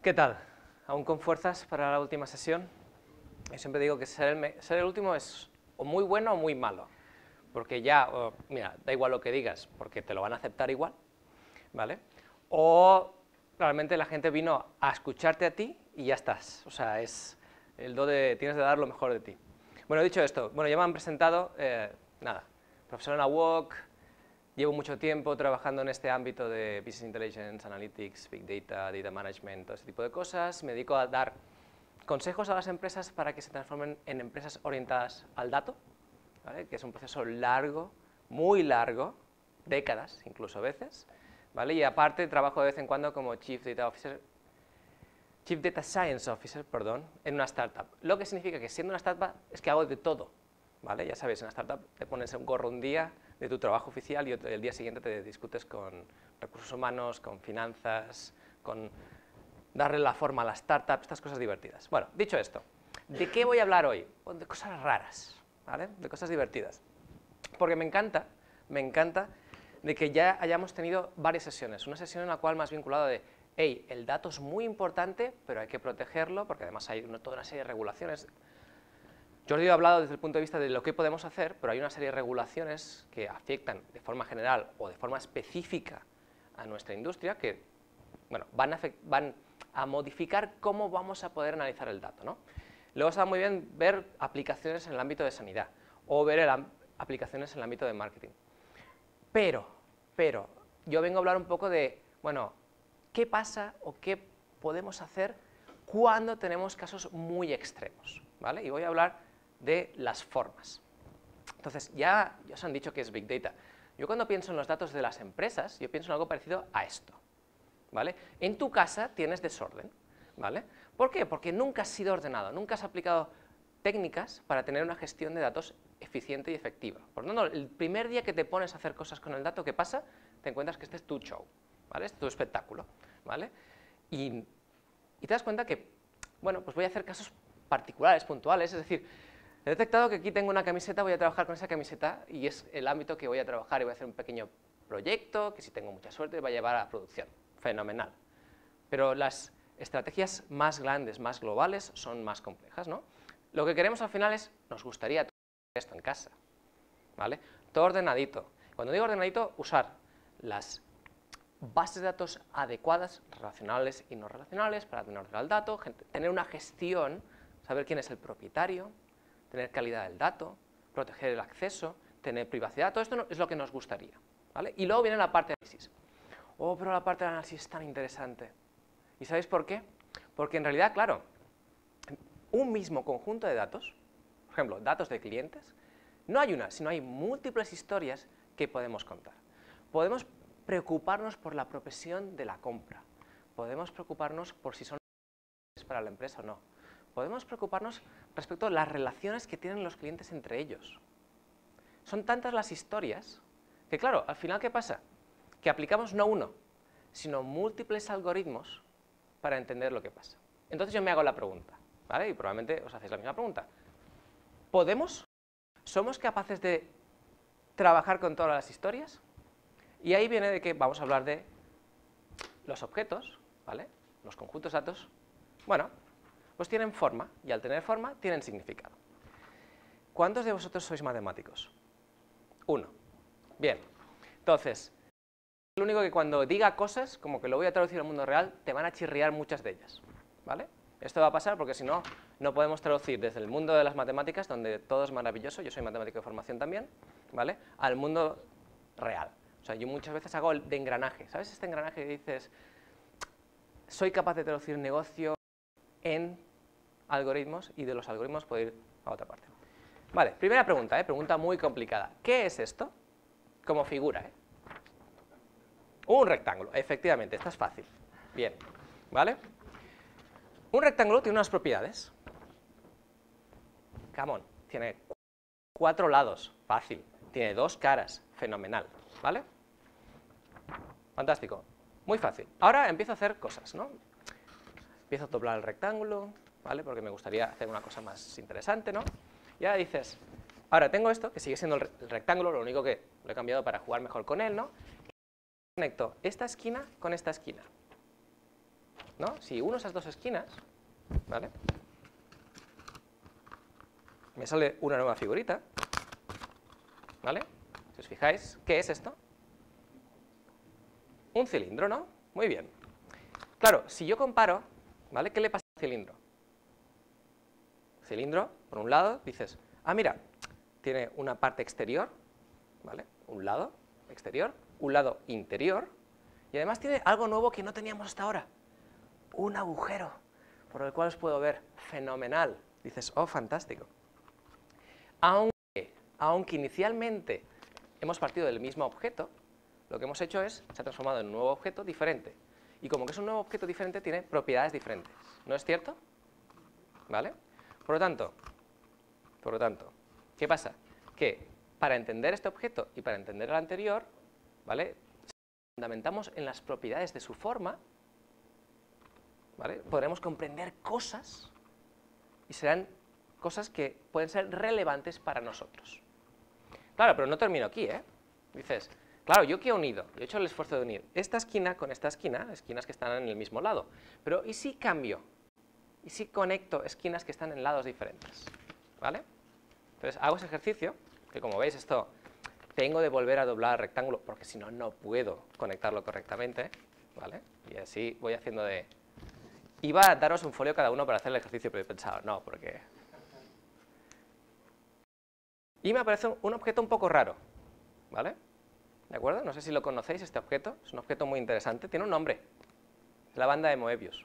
¿Qué tal? ¿Aún con fuerzas para la última sesión? Yo siempre digo que ser el último es o muy bueno o muy malo, porque ya, mira, da igual lo que digas, porque te lo van a aceptar igual, ¿vale? O realmente la gente vino a escucharte a ti y ya estás, o sea, es el tienes de dar lo mejor de ti. Bueno, dicho esto, bueno, ya me han presentado, nada, profesor en la UOC, llevo mucho tiempo trabajando en este ámbito de Business Intelligence, Analytics, Big Data, Data Management, todo ese tipo de cosas. Me dedico a dar consejos a las empresas para que se transformen en empresas orientadas al dato, ¿vale? Que es un proceso largo, muy largo, décadas incluso a veces, ¿vale? Y aparte trabajo de vez en cuando como Chief Data Science Officer, perdón, en una startup. Lo que significa que siendo una startup es que hago de todo, ¿vale? Ya sabes, en una startup te pones un gorro un día de tu trabajo oficial y el día siguiente te discutes con recursos humanos, con finanzas, con darle la forma a la startup, estas cosas divertidas. Bueno, dicho esto, ¿de qué voy a hablar hoy? Pues de cosas raras, ¿vale? De cosas divertidas. Porque me encanta de que ya hayamos tenido varias sesiones. Una sesión en la cual más vinculado de, hey, el dato es muy importante, pero hay que protegerlo, porque además hay toda una serie de regulaciones. Jordi ha hablado desde el punto de vista de lo que podemos hacer, pero hay una serie de regulaciones que afectan de forma general o de forma específica a nuestra industria que, bueno, van a modificar cómo vamos a poder analizar el dato, ¿no? Luego está muy bien ver aplicaciones en el ámbito de sanidad o ver aplicaciones en el ámbito de marketing. Pero, yo vengo a hablar un poco de, bueno, ¿qué pasa o qué podemos hacer cuando tenemos casos muy extremos? ¿Vale? Y voy a hablar de las formas. Entonces, ya os han dicho que es Big Data. Yo cuando pienso en los datos de las empresas, yo pienso en algo parecido a esto, ¿vale? En tu casa tienes desorden, ¿vale? ¿Por qué? Porque nunca has sido ordenado, nunca has aplicado técnicas para tener una gestión de datos eficiente y efectiva. Por lo tanto, el primer día que te pones a hacer cosas con el dato, ¿qué pasa? Te encuentras que este es tu show, ¿vale? Este es tu espectáculo, ¿vale? Y te das cuenta que, bueno, pues voy a hacer casos particulares, puntuales, es decir, he detectado que aquí tengo una camiseta, voy a trabajar con esa camiseta y es el ámbito que voy a trabajar y voy a hacer un pequeño proyecto que si tengo mucha suerte va a llevar a la producción. Fenomenal. Pero las estrategias más grandes, más globales, son más complejas, ¿no? Lo que queremos al final es, nos gustaría tener esto en casa, ¿vale? Todo ordenadito. Cuando digo ordenadito, usar las bases de datos adecuadas, relacionales y no relacionales, para tener ordenado el dato, tener una gestión, saber quién es el propietario, tener calidad del dato, proteger el acceso, tener privacidad, todo esto es lo que nos gustaría, ¿vale? Y luego viene la parte de análisis. Oh, pero la parte de análisis es tan interesante. ¿Y sabéis por qué? Porque en realidad, claro, un mismo conjunto de datos, por ejemplo, datos de clientes, no hay una, sino hay múltiples historias que podemos contar. Podemos preocuparnos por la profesión de la compra, podemos preocuparnos por si son para la empresa o no, podemos preocuparnos respecto a las relaciones que tienen los clientes entre ellos. Son tantas las historias que, claro, al final, ¿qué pasa? Que aplicamos no uno, sino múltiples algoritmos para entender lo que pasa. Entonces yo me hago la pregunta, ¿vale? Y probablemente os hacéis la misma pregunta. ¿Somos capaces de trabajar con todas las historias? Y ahí viene de que vamos a hablar de los objetos, ¿vale? Los conjuntos de datos, bueno, pues tienen forma, y al tener forma, tienen significado. ¿Cuántos de vosotros sois matemáticos? Uno. Bien. Entonces, lo único que cuando diga cosas, como que lo voy a traducir al mundo real, te van a chirriar muchas de ellas, ¿vale? Esto va a pasar porque si no, no podemos traducir desde el mundo de las matemáticas, donde todo es maravilloso, yo soy matemático de formación también, ¿vale?, al mundo real. O sea, yo muchas veces hago de engranaje, ¿sabes? Este engranaje que dices, soy capaz de traducir negocio en algoritmos y de los algoritmos puedo ir a otra parte. Vale, primera pregunta, pregunta muy complicada. ¿Qué es esto? Como figura, Un rectángulo, efectivamente, esta es fácil. Bien, ¿vale? Un rectángulo tiene unas propiedades. Come on, tiene 4 lados, fácil. Tiene 2 caras, fenomenal, ¿vale? Fantástico, muy fácil. Ahora empiezo a hacer cosas, ¿no? Empiezo a doblar el rectángulo, ¿vale? Porque me gustaría hacer una cosa más interesante, ¿no? Y ahora dices, ahora tengo esto, que sigue siendo el rectángulo, lo único que lo he cambiado para jugar mejor con él, ¿no? Conecto esta esquina con esta esquina. ¿no? Si uno esas dos esquinas, ¿vale? Me sale una nueva figurita, ¿vale? Si os fijáis, ¿qué es esto? Un cilindro, ¿no? Muy bien. Claro, si yo comparo, ¿vale? ¿Qué le pasa al cilindro? Cilindro, por un lado, dices, ah, mira, tiene una parte exterior, ¿vale? Un lado exterior, un lado interior, y además tiene algo nuevo que no teníamos hasta ahora, un agujero, por el cual os puedo ver, fenomenal. Dices, oh, fantástico. Aunque inicialmente hemos partido del mismo objeto, lo que hemos hecho es, se ha transformado en un nuevo objeto diferente. Y como que es un nuevo objeto diferente, tiene propiedades diferentes. ¿No es cierto? ¿Vale? Por lo tanto, ¿qué pasa? Que para entender este objeto y para entender el anterior, ¿vale? Si fundamentamos en las propiedades de su forma, ¿vale? Podremos comprender cosas y serán cosas que pueden ser relevantes para nosotros. Claro, pero no termino aquí, ¿eh? Dices, claro, ¿yo qué he unido? Yo he hecho el esfuerzo de unir esta esquina con esta esquina, esquinas que están en el mismo lado. Pero ¿y si cambio? ¿Y si conecto esquinas que están en lados diferentes? ¿Vale? Entonces hago ese ejercicio, que como veis esto, tengo de volver a doblar el rectángulo, porque si no, no puedo conectarlo correctamente, ¿vale? Y así voy haciendo de... Iba a daros un folio cada uno para hacer el ejercicio, pero he pensado, no, porque... Y me aparece un objeto un poco raro, ¿vale? ¿De acuerdo? No sé si lo conocéis, este objeto. Es un objeto muy interesante. Tiene un nombre. Es la banda de Moebius.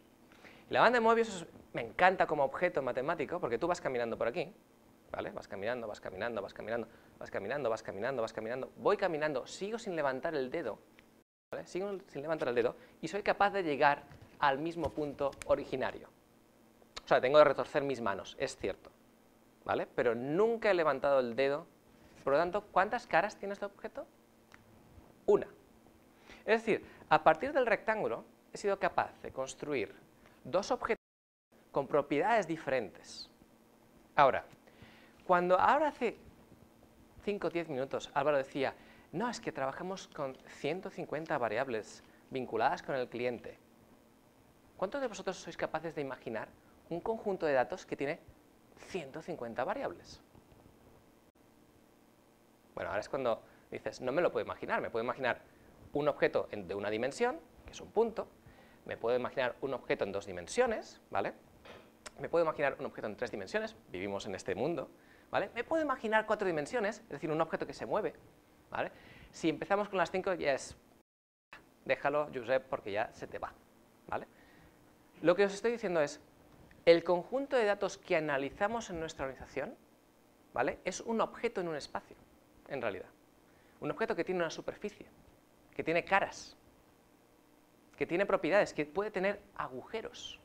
Y la banda de Moebius me encanta como objeto matemático porque tú vas caminando por aquí, ¿vale? Vas caminando, vas caminando, vas caminando, vas caminando, vas caminando, vas caminando. Voy caminando, sigo sin levantar el dedo, ¿vale? Sigo sin levantar el dedo y soy capaz de llegar al mismo punto originario. O sea, tengo de retorcer mis manos, es cierto, ¿vale? Pero nunca he levantado el dedo. Por lo tanto, ¿cuántas caras tiene este objeto? Una. Es decir, a partir del rectángulo he sido capaz de construir dos objetos con propiedades diferentes. Ahora hace 5 o 10 minutos Álvaro decía, no, es que trabajamos con 150 variables vinculadas con el cliente. ¿Cuántos de vosotros sois capaces de imaginar un conjunto de datos que tiene 150 variables? Bueno, ahora es cuando dices, no me lo puedo imaginar, me puedo imaginar un objeto de una dimensión, que es un punto, me puedo imaginar un objeto en 2 dimensiones, ¿vale? Me puedo imaginar un objeto en 3 dimensiones, vivimos en este mundo, ¿vale? Me puedo imaginar 4 dimensiones, es decir, un objeto que se mueve, ¿vale? Si empezamos con las 5 ya es, déjalo, Josep, porque ya se te va, ¿vale? Lo que os estoy diciendo es, el conjunto de datos que analizamos en nuestra organización, ¿vale? Es un objeto en un espacio, en realidad. Un objeto que tiene una superficie, que tiene caras, que tiene propiedades, que puede tener agujeros.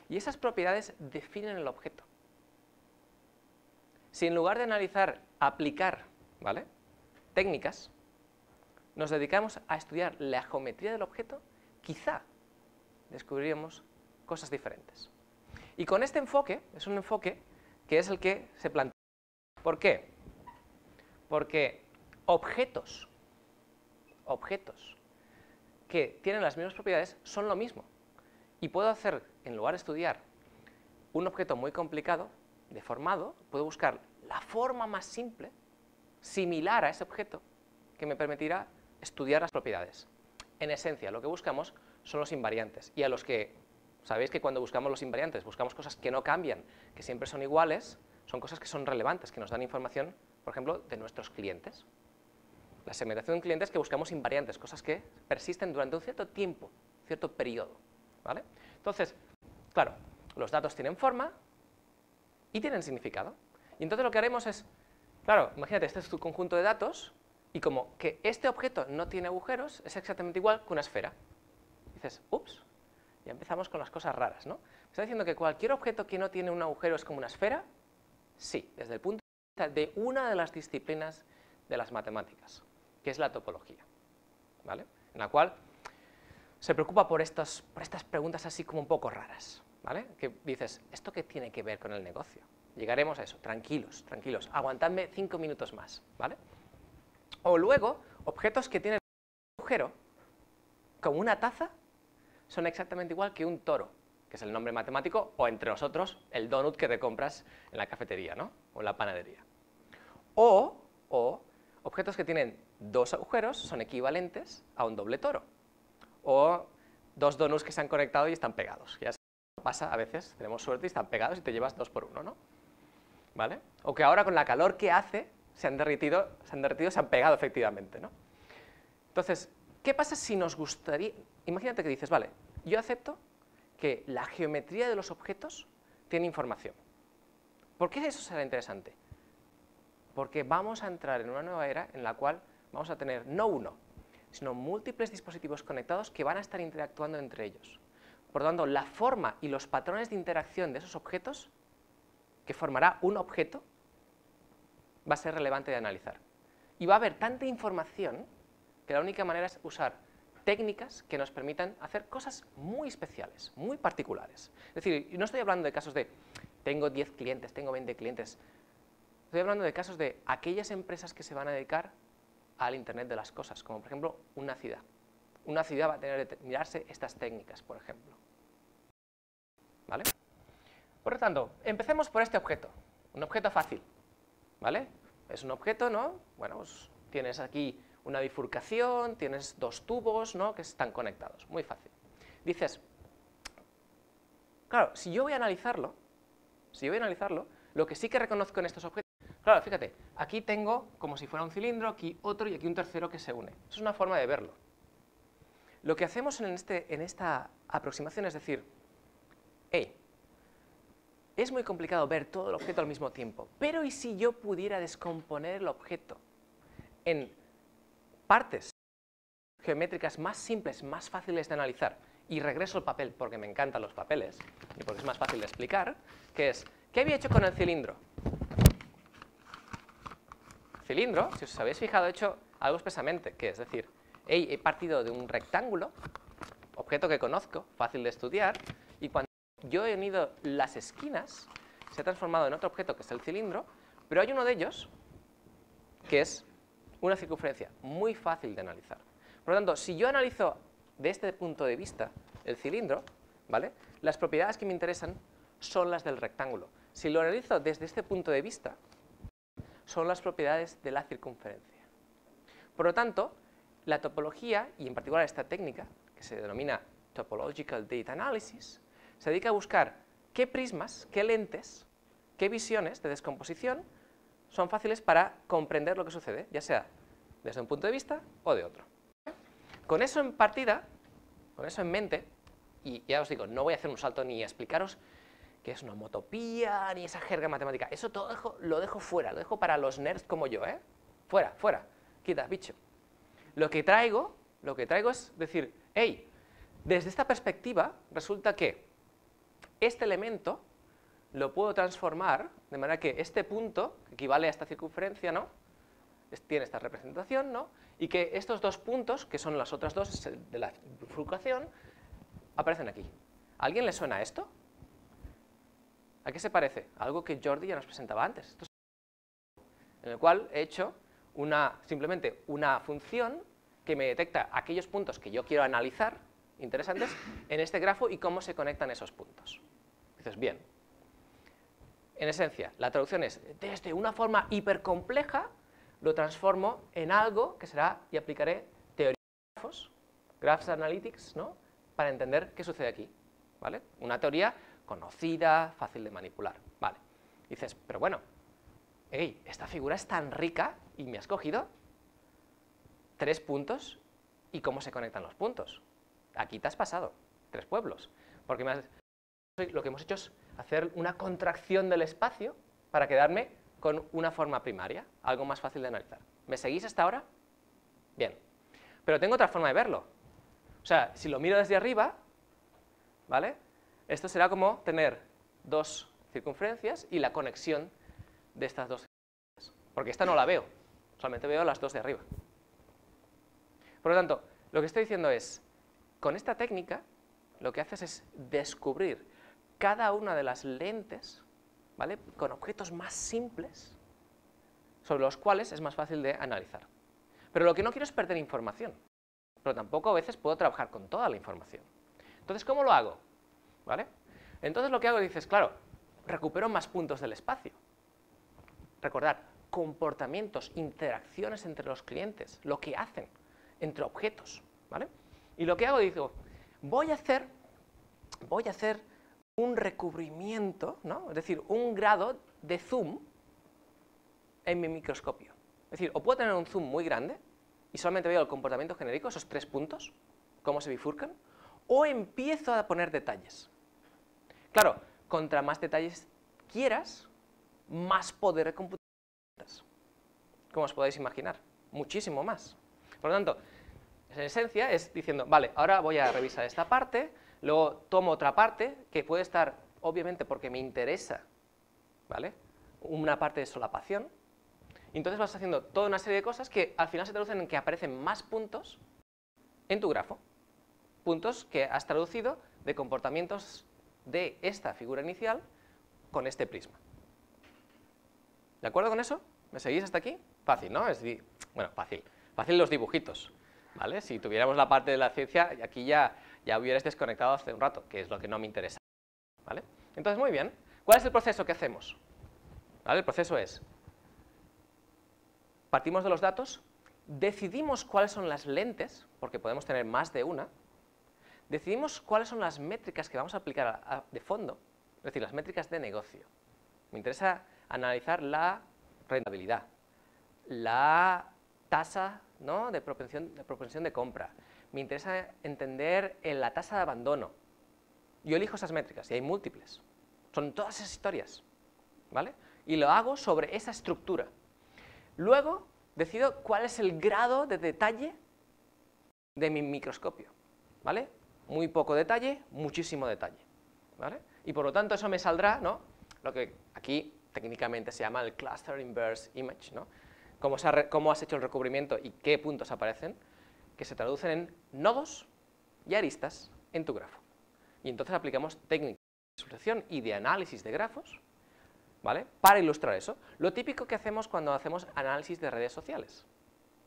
Y esas propiedades definen el objeto. Si en lugar de analizar, aplicar, ¿vale?, técnicas, nos dedicamos a estudiar la geometría del objeto, quizá descubriríamos cosas diferentes. Y con este enfoque, es un enfoque que es el que se plantea. ¿Por qué? Porque objetos que tienen las mismas propiedades son lo mismo. Y puedo hacer, en lugar de estudiar un objeto muy complicado, deformado, puedo buscar la forma más simple, similar a ese objeto, que me permitirá estudiar las propiedades. En esencia, lo que buscamos son los invariantes. Y a los que, sabéis que cuando buscamos los invariantes, buscamos cosas que no cambian, que siempre son iguales, son cosas que son relevantes, que nos dan información, por ejemplo, de nuestros clientes. La segmentación de clientes, que buscamos invariantes, cosas que persisten durante un cierto tiempo, cierto periodo, ¿vale? Entonces, claro, los datos tienen forma y tienen significado. Y entonces lo que haremos es, claro, imagínate, este es tu conjunto de datos, y como que este objeto no tiene agujeros, es exactamente igual que una esfera. Dices, ups, ya empezamos con las cosas raras, ¿no? ¿Me está diciendo que cualquier objeto que no tiene un agujero es como una esfera? Sí, desde el punto de vista de una de las disciplinas de las matemáticas, que es la topología, ¿vale? En la cual se preocupa por estas preguntas así como un poco raras, ¿vale? Que dices, ¿esto qué tiene que ver con el negocio? Llegaremos a eso, tranquilos, tranquilos, aguantadme 5 minutos más, ¿vale? O luego, objetos que tienen un agujero, como una taza, son exactamente igual que un toro, que es el nombre matemático, o entre nosotros, el donut que te compras en la cafetería, ¿no? O en la panadería. O objetos que tienen dos agujeros son equivalentes a un doble toro. O dos donuts que se han conectado y están pegados. Ya pasa a veces, tenemos suerte y están pegados y te llevas 2 por 1, ¿no? ¿Vale? O que ahora con la calor que hace se han derretido, se han pegado efectivamente, ¿no? Entonces, ¿qué pasa si nos gustaría? Imagínate que dices, vale, yo acepto que la geometría de los objetos tiene información. ¿Por qué eso será interesante? Porque vamos a entrar en una nueva era en la cual vamos a tener no uno, sino múltiples dispositivos conectados que van a estar interactuando entre ellos. Por lo tanto, la forma y los patrones de interacción de esos objetos, que formará un objeto, va a ser relevante de analizar. Y va a haber tanta información que la única manera es usar técnicas que nos permitan hacer cosas muy especiales, muy particulares. Es decir, no estoy hablando de casos de tengo 10 clientes, tengo 20 clientes. Estoy hablando de casos de aquellas empresas que se van a dedicar al Internet de las cosas, como por ejemplo una ciudad. Una ciudad va a tener que mirarse estas técnicas, por ejemplo. ¿Vale? Por lo tanto, empecemos por este objeto, un objeto fácil. ¿Vale? Es un objeto, ¿no? Bueno, pues tienes aquí una bifurcación, tienes dos tubos, ¿no? Que están conectados, muy fácil. Dices, claro, si yo voy a analizarlo, lo que sí que reconozco en estos objetos, claro, fíjate, aquí tengo como si fuera un cilindro, aquí otro y aquí un tercero que se une. Eso es una forma de verlo. Lo que hacemos en esta aproximación es decir, hey, es muy complicado ver todo el objeto al mismo tiempo, pero ¿y si yo pudiera descomponer el objeto en partes geométricas más simples, más fáciles de analizar? Y regreso al papel, porque me encantan los papeles, y porque es más fácil de explicar, que es, ¿qué había hecho con el cilindro? El cilindro, si os habéis fijado, he hecho algo expresamente, que es decir, he partido de un rectángulo, objeto que conozco, fácil de estudiar, y cuando yo he unido las esquinas, se ha transformado en otro objeto que es el cilindro, pero hay uno de ellos que es una circunferencia muy fácil de analizar. Por lo tanto, si yo analizo de este punto de vista el cilindro, ¿vale? Las propiedades que me interesan son las del rectángulo. Si lo analizo desde este punto de vista, son las propiedades de la circunferencia. Por lo tanto, la topología, y en particular esta técnica, que se denomina Topological Data Analysis, se dedica a buscar qué prismas, qué lentes, qué visiones de descomposición son fáciles para comprender lo que sucede, ya sea desde un punto de vista o de otro. Con eso en partida, con eso en mente, y ya os digo, no voy a hacer un salto ni a explicaros qué es una homotopía, ni esa jerga matemática, eso todo lo dejo fuera, lo dejo para los nerds como yo, ¿eh? Fuera, fuera, quita, bicho. Lo que traigo es decir, hey, desde esta perspectiva resulta que este elemento lo puedo transformar de manera que este punto, que equivale a esta circunferencia, ¿no? Tiene esta representación, ¿no? Y que estos dos puntos, que son las otras dos de la bifurcación, aparecen aquí. ¿A alguien le suena esto? ¿A qué se parece? Algo que Jordi ya nos presentaba antes. Esto es en el cual he hecho simplemente una función que me detecta aquellos puntos que yo quiero analizar, interesantes, en este grafo y cómo se conectan esos puntos. Dices, bien. En esencia, la traducción es, desde una forma hipercompleja, lo transformo en algo que será, y aplicaré teoría de grafos, Graphs Analytics, ¿no? Para entender qué sucede aquí, ¿vale? Una teoría conocida, fácil de manipular, ¿vale? Dices, pero bueno, hey, esta figura es tan rica y me has cogido 3 puntos y cómo se conectan los puntos. Aquí te has pasado 3 pueblos, porque lo que hemos hecho es hacer una contracción del espacio para quedarme con una forma primaria, algo más fácil de analizar. ¿Me seguís hasta ahora? Bien. Pero tengo otra forma de verlo. O sea, si lo miro desde arriba, ¿vale? Esto será como tener 2 circunferencias y la conexión de estas 2 circunferencias. Porque esta no la veo, solamente veo las 2 de arriba. Por lo tanto, lo que estoy diciendo es, con esta técnica, lo que haces es descubrir cada una de las lentes, ¿vale? Con objetos más simples, sobre los cuales es más fácil de analizar. Pero lo que no quiero es perder información, pero tampoco a veces puedo trabajar con toda la información. Entonces, ¿cómo lo hago? ¿Vale? Entonces lo que hago, dices, claro, recupero más puntos del espacio. Recordad, comportamientos, interacciones entre los clientes, lo que hacen entre objetos, ¿vale? Y lo que hago, digo, voy a hacer un recubrimiento, ¿no? Es decir, un grado de zoom en mi microscopio. Es decir, o puedo tener un zoom muy grande y solamente veo el comportamiento genérico, esos 3 puntos, cómo se bifurcan, o empiezo a poner detalles. Claro, contra más detalles quieras, más poder de computación necesitas. Como os podéis imaginar, muchísimo más. Por lo tanto, en esencia es diciendo, vale, ahora voy a revisar esta parte, luego tomo otra parte, que puede estar, obviamente, porque me interesa, ¿vale?, una parte de solapación, y entonces vas haciendo toda una serie de cosas que al final se traducen en que aparecen más puntos en tu grafo, puntos que has traducido de comportamientos de esta figura inicial con este prisma. ¿De acuerdo con eso? ¿Me seguís hasta aquí? Fácil, ¿no? Bueno, fácil los dibujitos, ¿vale? Si tuviéramos la parte de la ciencia, aquí ya hubierais desconectado hace un rato, que es lo que no me interesa, ¿vale? Entonces, muy bien. ¿Cuál es el proceso que hacemos? ¿Vale? El proceso es, partimos de los datos, decidimos cuáles son las lentes, porque podemos tener más de una, decidimos cuáles son las métricas que vamos a aplicar de fondo, es decir, las métricas de negocio. Me interesa analizar la rentabilidad, la tasa, ¿no?, de propensión de compra. Me interesa entender la tasa de abandono. Yo elijo esas métricas, y hay múltiples. Son todas esas historias, ¿vale? Y lo hago sobre esa estructura. Luego, decido cuál es el grado de detalle de mi microscopio, ¿vale? Muy poco detalle, muchísimo detalle, ¿vale? Y por lo tanto eso me saldrá, ¿no?, lo que aquí técnicamente se llama el Cluster Inverse Image, ¿no?, cómo has hecho el recubrimiento y qué puntos aparecen, que se traducen en nodos y aristas en tu grafo. Y entonces aplicamos técnicas de visualización y de análisis de grafos, ¿vale?, para ilustrar eso. Lo típico que hacemos cuando hacemos análisis de redes sociales,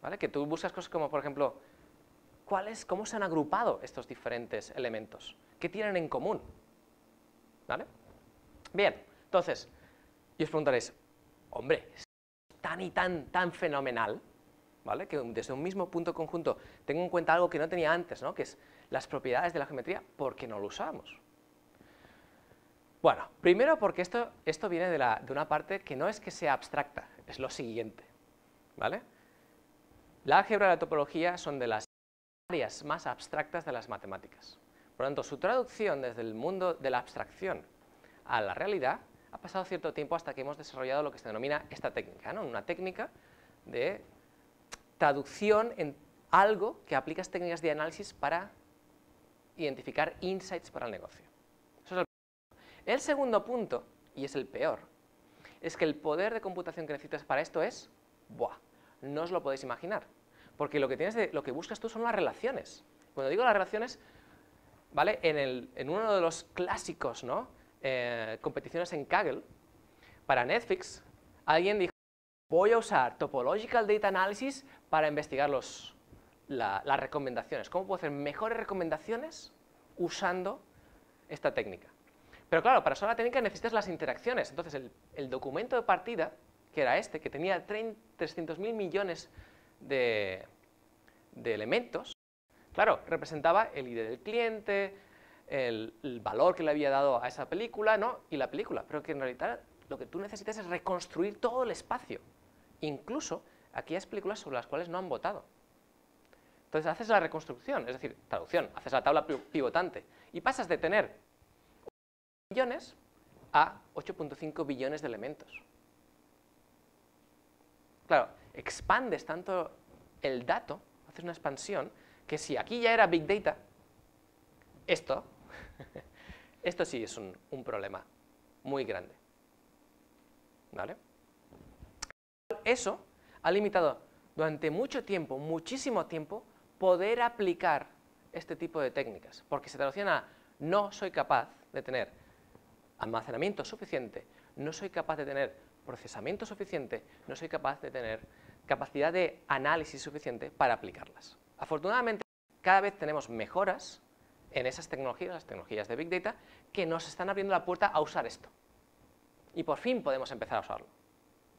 ¿vale?, que tú buscas cosas como, por ejemplo, cómo se han agrupado estos diferentes elementos, qué tienen en común, ¿vale? Bien, entonces, y os preguntaréis, hombre, es tan fenomenal, ¿vale?, que desde un mismo punto conjunto tengo en cuenta algo que no tenía antes, ¿no?, que es las propiedades de la geometría, ¿por qué no lo usábamos? Bueno, primero porque esto viene de una parte que no es que sea abstracta, es lo siguiente, ¿vale? La álgebra y la topología son de las áreas más abstractas de las matemáticas. Por lo tanto, su traducción desde el mundo de la abstracción a la realidad ha pasado cierto tiempo hasta que hemos desarrollado lo que se denomina esta técnica, ¿no?, una técnica de traducción en algo que aplicas técnicas de análisis para identificar insights para el negocio. Eso es el segundo punto, y es el peor, es que el poder de computación que necesitas para esto es, ¡buah!, no os lo podéis imaginar, porque lo que buscas tú son las relaciones. Cuando digo las relaciones, ¿vale?, en uno de los clásicos, ¿no?, competiciones en Kaggle, para Netflix, alguien dijo, voy a usar Topological Data Analysis para investigar las recomendaciones. ¿Cómo puedo hacer mejores recomendaciones usando esta técnica? Pero claro, para usar la técnica necesitas las interacciones. Entonces, el documento de partida, que era este, que tenía 300.000 millones de elementos, claro, representaba el ID del cliente, el valor que le había dado a esa película, ¿no?, y la película, pero que en realidad lo que tú necesitas es reconstruir todo el espacio, incluso aquellas películas sobre las cuales no han votado. Entonces haces la reconstrucción, es decir, traducción, haces la tabla pivotante, y pasas de tener millones a 8.5 billones de elementos. Claro, expandes tanto el dato, haces una expansión, que si aquí ya era Big Data, esto sí es un problema muy grande, ¿vale? Eso ha limitado durante mucho tiempo, muchísimo tiempo, poder aplicar este tipo de técnicas, porque se traducían a no soy capaz de tener almacenamiento suficiente, no soy capaz de tener procesamiento suficiente, no soy capaz de tener capacidad de análisis suficiente para aplicarlas. Afortunadamente, cada vez tenemos mejoras en esas tecnologías, las tecnologías de Big Data, que nos están abriendo la puerta a usar esto. Y por fin podemos empezar a usarlo.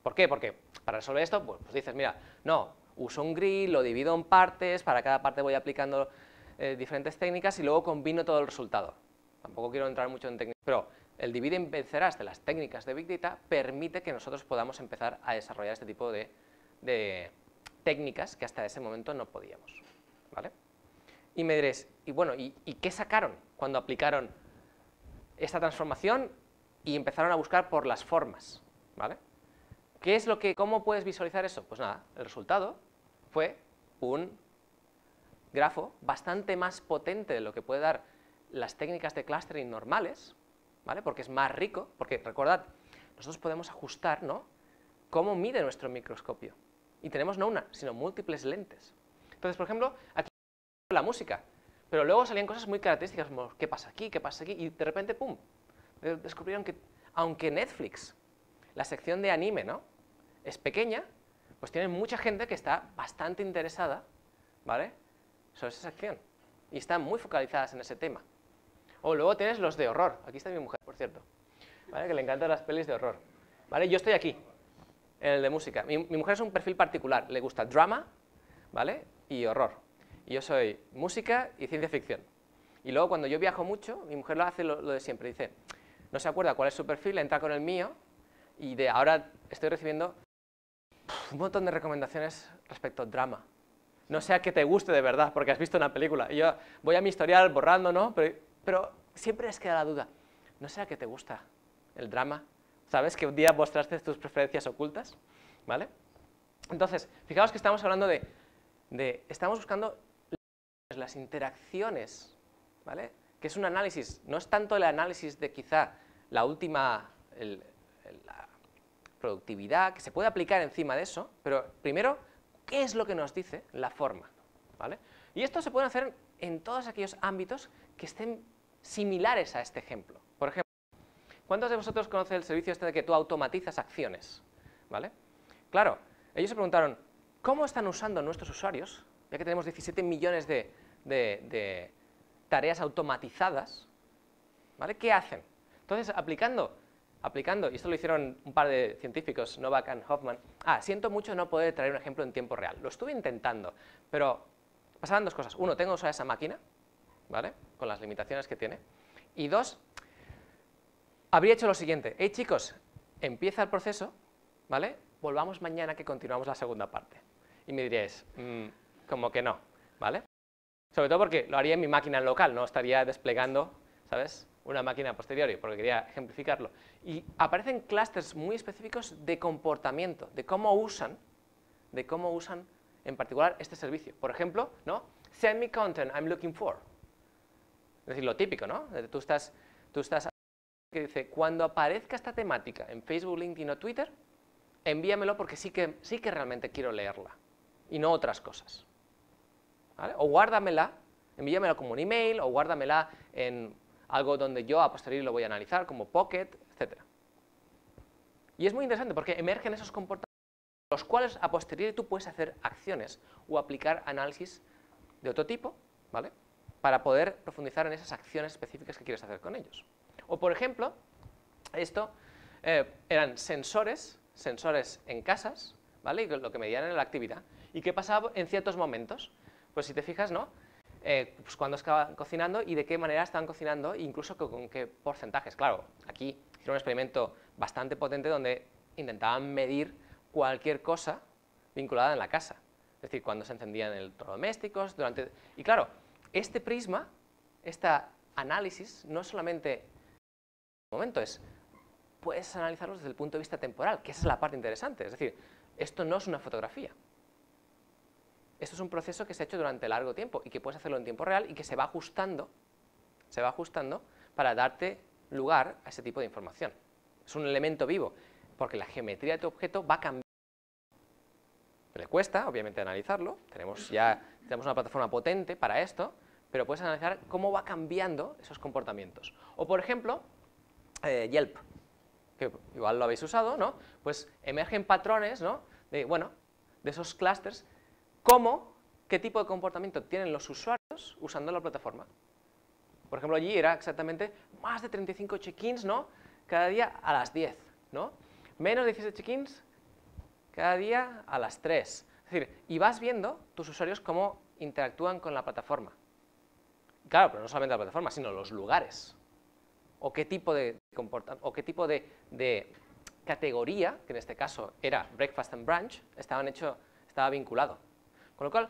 ¿Por qué? Porque para resolver esto, pues dices, mira, no, uso un grid, lo divido en partes, para cada parte voy aplicando diferentes técnicas y luego combino todo el resultado. Tampoco quiero entrar mucho en técnicas, pero el divide y vencerás de las técnicas de Big Data permite que nosotros podamos empezar a desarrollar este tipo de técnicas que hasta ese momento no podíamos, ¿vale? Y me diréis, y bueno, ¿y qué sacaron cuando aplicaron esta transformación y empezaron a buscar por las formas, ¿vale? ¿Cómo puedes visualizar eso? Pues nada, el resultado fue un grafo bastante más potente de lo que puede dar las técnicas de clustering normales, ¿vale? Porque es más rico, porque recordad, nosotros podemos ajustar, ¿no?, cómo mide nuestro microscopio. Y tenemos no una, sino múltiples lentes. Entonces, por ejemplo, aquí la música, pero luego salían cosas muy características, como qué pasa aquí, y de repente, ¡pum!, descubrieron que, aunque Netflix, la sección de anime, ¿no?, es pequeña, pues tienen mucha gente que está bastante interesada, ¿vale?, sobre esa sección, y están muy focalizadas en ese tema. O luego tienes los de horror, aquí está mi mujer, por cierto, ¿vale?, que le encantan las pelis de horror, ¿vale? Yo estoy aquí, en el de música. Mi mujer es un perfil particular, le gusta drama, ¿vale?, y horror. Y yo soy música y ciencia ficción. Y luego cuando yo viajo mucho, mi mujer lo hace lo de siempre, dice, no se acuerda cuál es su perfil, entra con el mío, y ahora estoy recibiendo un montón de recomendaciones respecto a drama. No sea que te guste de verdad, porque has visto una película. Y yo voy a mi historial borrando, ¿no? Pero siempre les queda la duda. ¿No sea que te gusta el drama? ¿Sabes? Que un día mostraste tus preferencias ocultas, ¿vale? Entonces, fijaos que estamos hablando estamos buscando las interacciones, ¿vale? Que es un análisis, no es tanto el análisis de quizá la última, la productividad, que se puede aplicar encima de eso, pero primero, ¿qué es lo que nos dice la forma? ¿Vale? Y esto se puede hacer en todos aquellos ámbitos que estén similares a este ejemplo. Por ejemplo, ¿cuántos de vosotros conocen el servicio este de que tú automatizas acciones? ¿Vale? Claro, ellos se preguntaron, ¿cómo están usando nuestros usuarios, ya que tenemos 17 millones de tareas automatizadas, ¿vale? ¿Qué hacen? Entonces, aplicando, y esto lo hicieron un par de científicos, Novak y Hoffman, siento mucho no poder traer un ejemplo en tiempo real. Lo estuve intentando, pero pasaban dos cosas. Uno, tengo que usar esa máquina, ¿vale?, con las limitaciones que tiene. Y dos, habría hecho lo siguiente. Hey, chicos, empieza el proceso, ¿vale? Volvamos mañana que continuamos la segunda parte. Y me diréis, como que no, ¿vale? Sobre todo porque lo haría en mi máquina local, no estaría desplegando, ¿sabes?, una máquina posteriori, porque quería ejemplificarlo. Y aparecen clústeres muy específicos de comportamiento, de cómo usan en particular este servicio. Por ejemplo, ¿no?, send me content I'm looking for. Es decir, lo típico, ¿no? Tú estás que dice, cuando aparezca esta temática en Facebook, LinkedIn o Twitter, envíamelo porque sí que realmente quiero leerla, y no otras cosas, ¿vale? O guárdamela, envíamela como un email, o guárdamela en algo donde yo a posteriori lo voy a analizar, como Pocket, etc. Y es muy interesante porque emergen esos comportamientos, los cuales a posteriori tú puedes hacer acciones o aplicar análisis de otro tipo, ¿vale?, para poder profundizar en esas acciones específicas que quieres hacer con ellos. O, por ejemplo, esto eran sensores en casas, ¿vale?, y lo que medían en la actividad. ¿Y qué pasaba en ciertos momentos? Pues si te fijas, ¿no?, pues cuando estaban cocinando y de qué manera estaban cocinando, incluso con qué porcentajes. Claro, aquí hicieron un experimento bastante potente donde intentaban medir cualquier cosa vinculada en la casa. Es decir, cuando se encendían electrodomésticos, y claro, este prisma, este análisis, no solamente puedes analizarlos desde el punto de vista temporal, que esa es la parte interesante. Es decir, esto no es una fotografía. Esto es un proceso que se ha hecho durante largo tiempo y que puedes hacerlo en tiempo real y que se va ajustando para darte lugar a ese tipo de información. Es un elemento vivo, porque la geometría de tu objeto va cambiando. Le cuesta, obviamente, analizarlo. Tenemos una plataforma potente para esto, pero puedes analizar cómo va cambiando esos comportamientos. O, por ejemplo, Yelp, que igual lo habéis usado, ¿no? Pues emergen patrones, ¿no?, de esos clústeres, qué tipo de comportamiento tienen los usuarios usando la plataforma. Por ejemplo, allí era exactamente más de 35 check-ins, ¿no?, cada día a las 10, ¿no? Menos de 16 check-ins cada día a las 3. Es decir, y vas viendo tus usuarios cómo interactúan con la plataforma. Claro, pero no solamente la plataforma, sino los lugares. O qué tipo de categoría, que en este caso era breakfast and brunch, estaba vinculado. Con lo cual,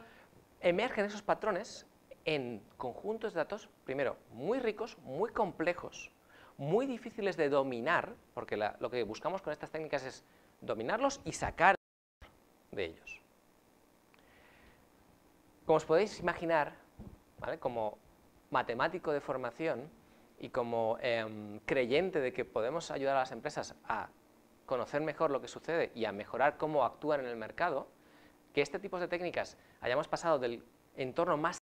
emergen esos patrones en conjuntos de datos, primero, muy ricos, muy complejos, muy difíciles de dominar, porque lo que buscamos con estas técnicas es dominarlos y sacar de ellos. Como os podéis imaginar, ¿vale?, como matemático de formación y como creyente de que podemos ayudar a las empresas a conocer mejor lo que sucede y a mejorar cómo actúan en el mercado, que este tipo de técnicas hayamos pasado del entorno más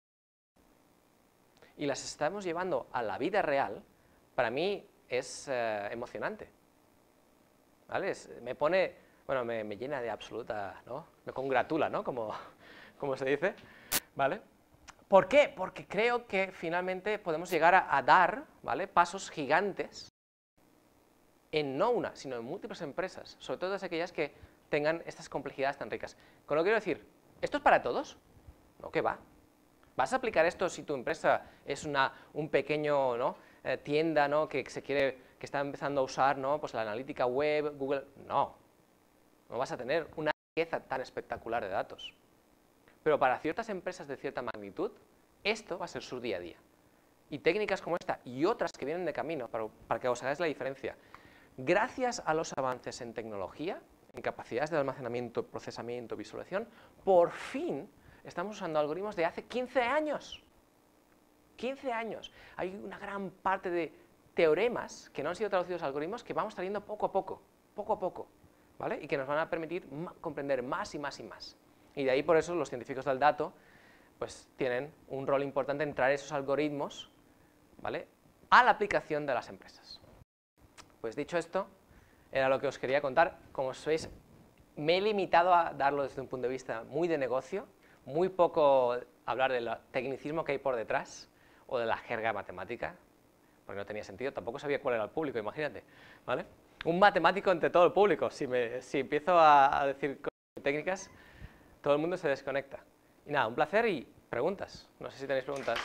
y las estamos llevando a la vida real, para mí es emocionante, ¿vale? Me llena de absoluta, ¿no?, me congratula, ¿no?, como se dice, ¿vale? ¿Por qué? Porque creo que finalmente podemos llegar a dar, ¿vale?, pasos gigantes en no una, sino en múltiples empresas, sobre todo aquellas que tengan estas complejidades tan ricas. Con lo que quiero decir, ¿esto es para todos? No, ¿qué va? ¿Vas a aplicar esto si tu empresa es un pequeño, ¿no?, tienda, ¿no?, que está empezando a usar, ¿no?, pues la analítica web, Google? No vas a tener una riqueza tan espectacular de datos. Pero para ciertas empresas de cierta magnitud, esto va a ser su día a día. Y técnicas como esta y otras que vienen de camino, para que os hagáis la diferencia, gracias a los avances en tecnología, en capacidades de almacenamiento, procesamiento, visualización, por fin estamos usando algoritmos de hace 15 años. 15 años. Hay una gran parte de teoremas que no han sido traducidos a algoritmos que vamos trayendo poco a poco, ¿vale? Y que nos van a permitir comprender más y más y más. Y de ahí por eso los científicos del dato pues tienen un rol importante en traer esos algoritmos, ¿vale?, a la aplicación de las empresas. Pues dicho esto, era lo que os quería contar. Como os veis, me he limitado a darlo desde un punto de vista muy de negocio, muy poco hablar del tecnicismo que hay por detrás o de la jerga matemática, porque no tenía sentido, tampoco sabía cuál era el público, imagínate, ¿vale? Un matemático entre todo el público, si empiezo a decir técnicas, todo el mundo se desconecta. Y nada, un placer y preguntas. No sé si tenéis preguntas.